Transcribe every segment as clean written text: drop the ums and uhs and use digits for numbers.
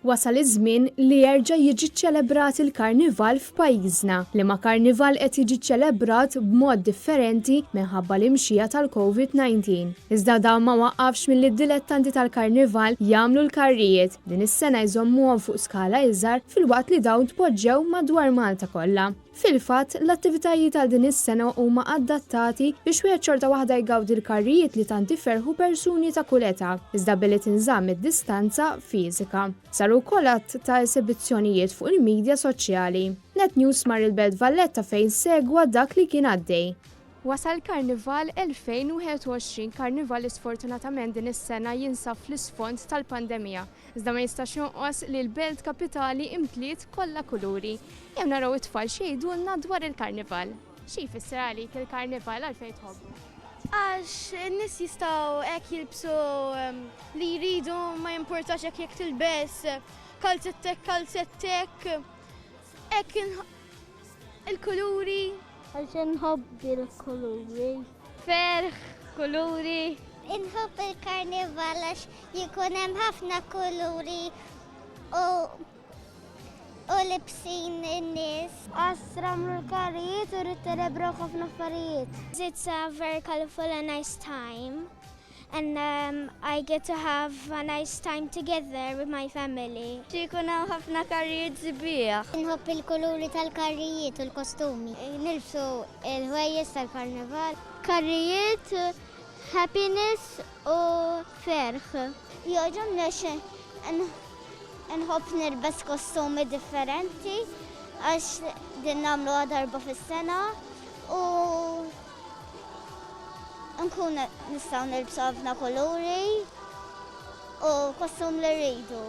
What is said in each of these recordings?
Wasal iż-żmien li jerġa' jiġi ċċelebrat il-Karnival f'pajjiżna li ma' Karnival qed jiġi ċċelebrat b'mod differenti minħabba l-imxija tal-COVID-19. Iżda dan ma waqqafx milli d-dilettanti tal-Karnival jagħmlu l-karrijiet din is-sena jżommuhom fuq skala iżgħar filwaqt li dawn tpoġġew madwar Malta kollha. Fil-fatt, l-attivitajiet għal din is-sena huma adattati biex wieħed xorta waħda jgawdi l-karrijiet li tant iferħu persuni ta' kull età, iżda billi tinżamm id-distanza fiżika. Saru wkoll att ta' esibizzjonijiet fuq il-midja soċjali. n-nuqqas mar il-Belt Valletta fejn segwa dak li kien għaddej. Wasal Karnival 2021, Karnival sfortunatament din is-sena jinsab fl-isfond tal-pandemija. Iżda ma jistax jonqos li l-Belt Kapitali imtliet kollha kuluri. Jew naraw it-tfal xejdulna dwar il-Karnival. Xi jfisser għalik il-Karnival għalfejn tħobbu? Għax n-nies jistgħu hekk jilbsu li jridu ma jimpurtax jekk tilbes kalzettek hekk il-kuluri. Għaxen nħobbi l-kuluri. Ferħ, kuluri. Inħobb il-Karnival għax jikun hemm ħafna kuluri u libsin in-nies. Għax ramlu l-karrijiet u ritterebraw ħafna affarijiet. It's a very colorful and nice time. And I get to have a nice time together with my family. Jikun hemm ħafna karrijiet sbieħ. Inħobb il-kuluri tal-karrijiet u l-kostumi. Nilbsu il-ħwejjes tal-Karnival. Karrijiet, happiness u ferħ. Joġobni nħobb nilbes kostumi differenti għax din nagħmlu darba fis-sena u nkun nistgħu nilbsu ħafna kuluri u kostum li rridu.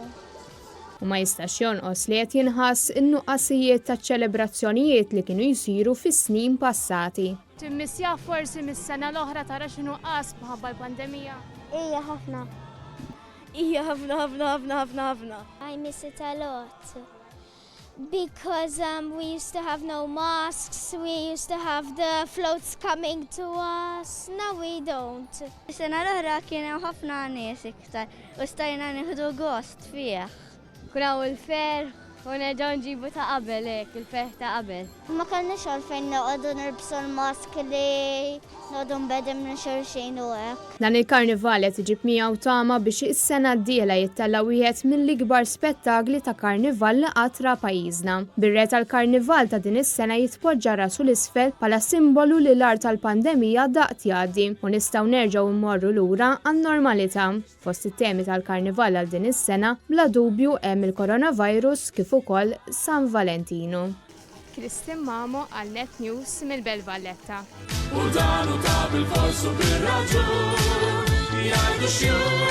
U ma jistax jonqos li qed jinħass in-nuqqasijiet taċ-ċelebrazzjonijiet li kienu jsiru fis-snin passati. Timmissja forsi mis-sena l-oħra tara x'inhuqqas bħabba l-pandemija? Ija ħafna. Ija ħafna. I miss it a lot. Because we used to have no masks, we used to have the floats coming to us. Now we don't. Sena l-oħra kien hemm ħafna nies iktar u stajna nieħdu gost fih. Kunaw il-ferħ u nerġgħu nġibu ta' qabel hekk, il-ferħ ta' qabel. Ma kellniex għalfejn noqogħdu nilbsu l-mask li noqogħdu nbedem minn xulxin u hekk. Dan il-Karnival qed iġib miegħu tama biex is-sena d-dieħla jittella wieħed mill-ikbar spettakli ta' Karnival li qatt ra pajjiżna. Bir-re tal-Karnival ta' din is-sena jitpoġġa rasu l-isfel bħala simbolu li l-art tal-pandemija daqt jgħaddi u nistgħu nerġgħu mmorru lura għan-normalità. Fost it-temi tal-Karnival għal din is-sena bla dubju hemm il-coronavirus kif ukoll San Valentino. Kristin Mamo għal n-nuqqas mill-Belt Valletta. U dan u ta' bil-forsu bil-raġun jgħidu xjur